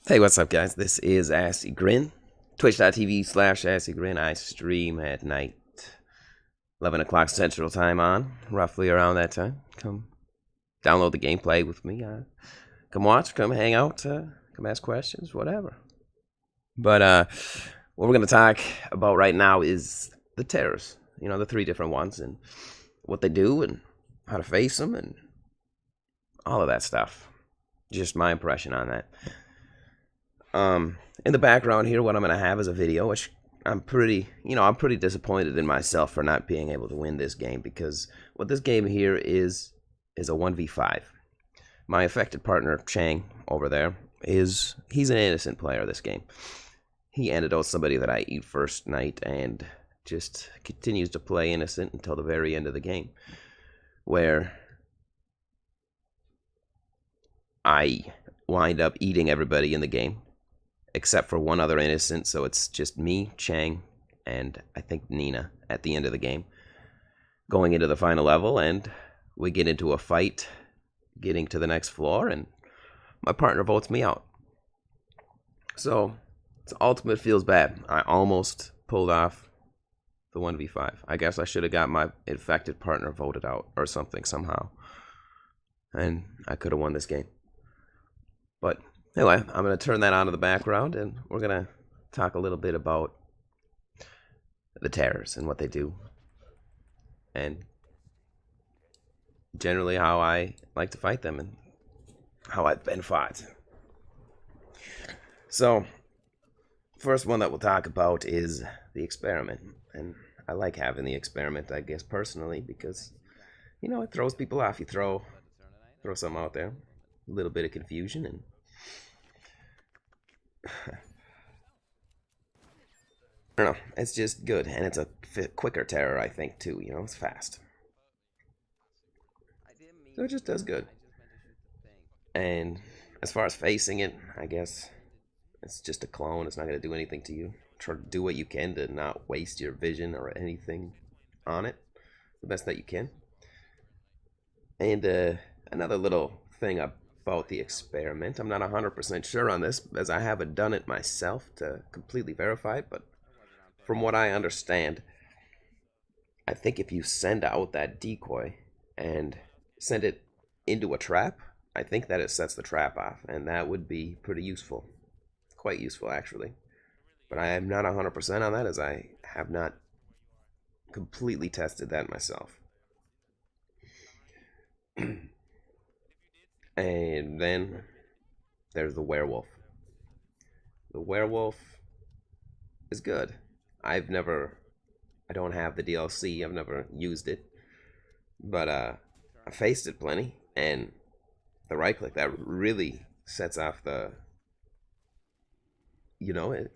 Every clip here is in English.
Hey, what's up, guys? This is Assy Grin. Twitch.tv/Assy Grin. I stream at night, 11 o'clock Central Time on, roughly around that time. Come download the gameplay with me. Come watch, come hang out, come ask questions, whatever. But what we're going to talk about right now is the terrors. You know, the three different ones and what they do and how to face them and all of that stuff. Just my impression on that. In the background here, what I'm going to have is a video, which I'm pretty disappointed in myself for not being able to win this game, because what this game here is a 1v5. My affected partner, Chang, over there, he's an innocent player of this game. He antidotes somebody that I eat first night and just continues to play innocent until the very end of the game, where I wind up eating everybody in the game, except for one other innocent, so it's just me, Chang, and I think Nina at the end of the game. Going into the final level, and we get into a fight, getting to the next floor, and my partner votes me out. So, it's ultimate feels bad. I almost pulled off the 1v5. I guess I should have got my infected partner voted out or something somehow. And I could have won this game. But anyway, I'm going to turn that on to the background, and we're going to talk a little bit about the terrors and what they do, and generally how I like to fight them and how I've been fought. So, first one that we'll talk about is the experiment, and I like having the experiment, I guess, personally, because, you know, it throws people off. You throw something out there, a little bit of confusion, and I don't know, it's just good, and it's a quicker terror, I think, too. You know, it's fast, so it just does good. And as far as facing it, I guess it's just a clone. It's not going to do anything to you. Try to do what you can to not waste your vision or anything on it the best that you can. And another little thing about the experiment, I'm not 100% sure on this, as I haven't done it myself to completely verify it, but from what I understand, I think if you send out that decoy and send it into a trap, I think that it sets the trap off, and that would be pretty useful. Quite useful, actually. But I am not 100% on that, as I have not completely tested that myself. And then there's the werewolf. The werewolf is good. I don't have the DLC. I've never used it. But I faced it plenty, and the right click, that really sets off the, you know, it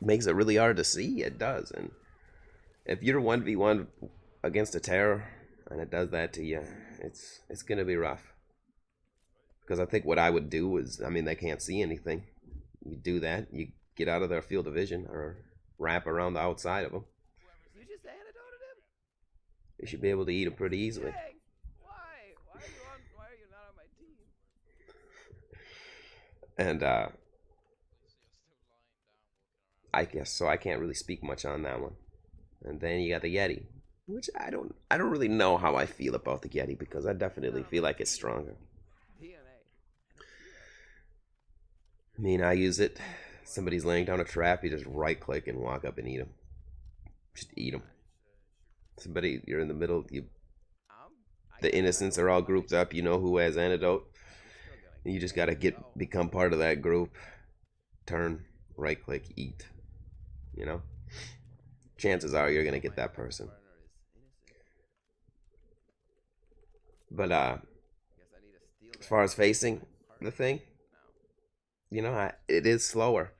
makes it really hard to see. It does. And if you're 1v1 against a terror and it does that to you, it's gonna be rough. Because I think what I would do is, they can't see anything. You do that, you get out of their field of vision or wrap around the outside of them. You just antidoted him? You should be able to eat them pretty easily. Dang. Why? Why are you not on my team? And I guess so. I can't really speak much on that one. And then you got the Yeti, which I don't really know how I feel about the Yeti, because I definitely feel like it's stronger. I use it. Somebody's laying down a trap, you just right click and walk up and eat them. Just eat them. Somebody, you're in the middle, the innocents are all grouped up, you know who has antidote. You just gotta become part of that group. Turn, right click, eat. You know? Chances are you're gonna get that person. But as far as facing the thing, you know, it is slower.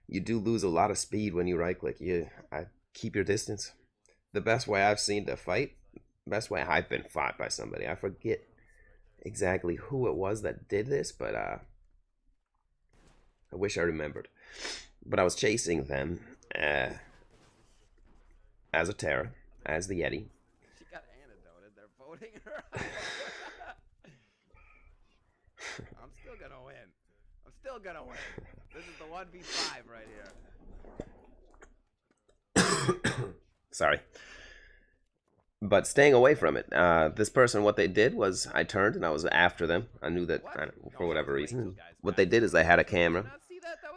You do lose a lot of speed when you right click. I keep your distance. The best way I've seen to fight, best way I've been fought by somebody, I forget exactly who it was that did this, but I wish I remembered. But I was chasing them as a terror, as the Yeti. She got antidoted. They're voting her out. I'm still gonna win. I'm still gonna win. This is the 1v5 right here. Sorry. But staying away from it. This person, what they did was I turned and I was after them. I knew that for whatever reason. What they did is they had a camera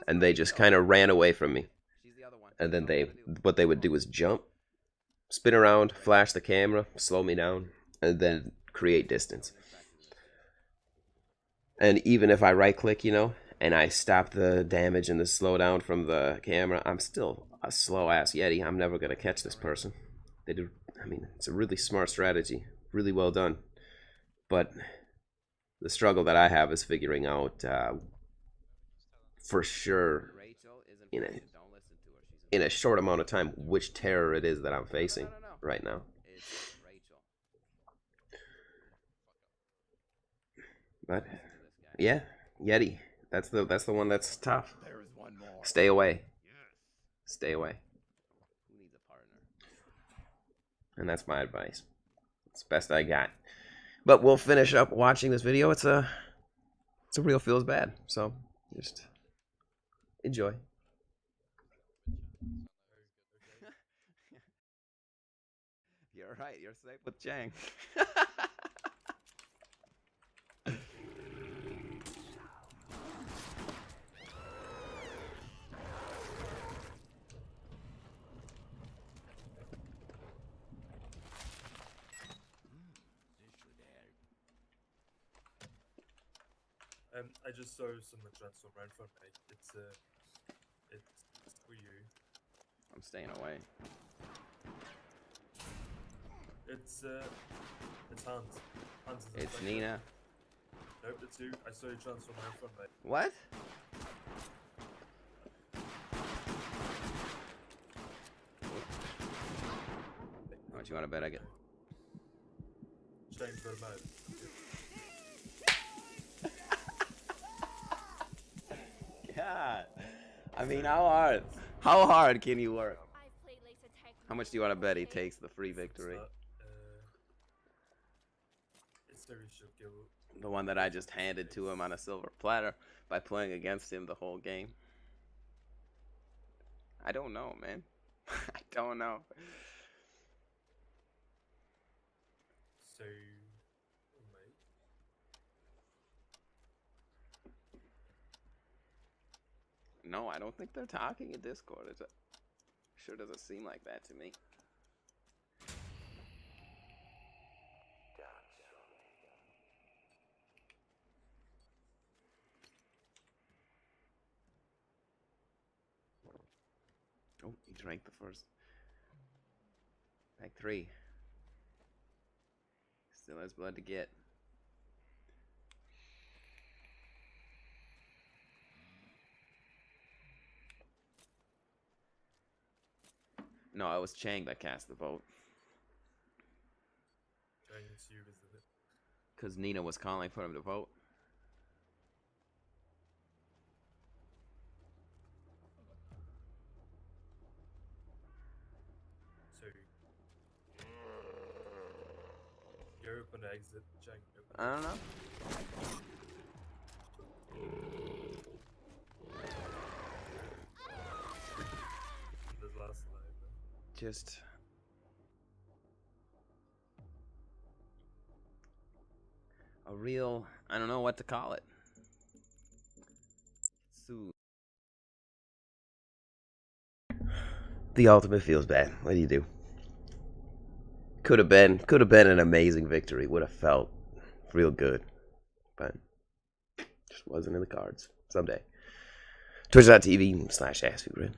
and they just kind of ran away from me. And then what they would do is jump, spin around, flash the camera, slow me down, and then create distance. And even if I right click, you know, and I stop the damage and the slowdown from the camera, I'm still a slow ass Yeti. I'm never gonna catch this person. They do. I mean, it's a really smart strategy, really well done. But the struggle that I have is figuring out for sure in a short amount of time which terror it is that I'm facing right now. But yeah, Yeti. That's the one that's tough. Stay away. Stay away. And that's my advice. It's the best I got. But we'll finish up watching this video. It's a real feels bad. So just enjoy. You're right. You're safe with Chang. I just saw someone transform right in front of me. It's for you. I'm staying away. It's Hans. Hans is It's Nina. Nope, it's you. I saw you transform right in front of me. What? How much you want to bet I get? Shane's got him out. God. I mean, how hard can you work? How much do you want to bet he takes the free victory? The one that I just handed to him on a silver platter by playing against him the whole game. I don't know, man. I don't know. So, No, I don't think they're talking in Discord. It sure doesn't seem like that to me. Oh, he drank the first. Pack 3. Still has blood to get. No, it was Chang that cast the vote. Chang's you, isn't it? Because Nina was calling for him to vote. So, you open the exit, Chang. I don't know. The last line. Just a real, I don't know what to call it. The ultimate feels bad. What do you do? Could have been an amazing victory. Would have felt real good, but just wasn't in the cards. Someday. Twitch.tv/AskFeelGrid.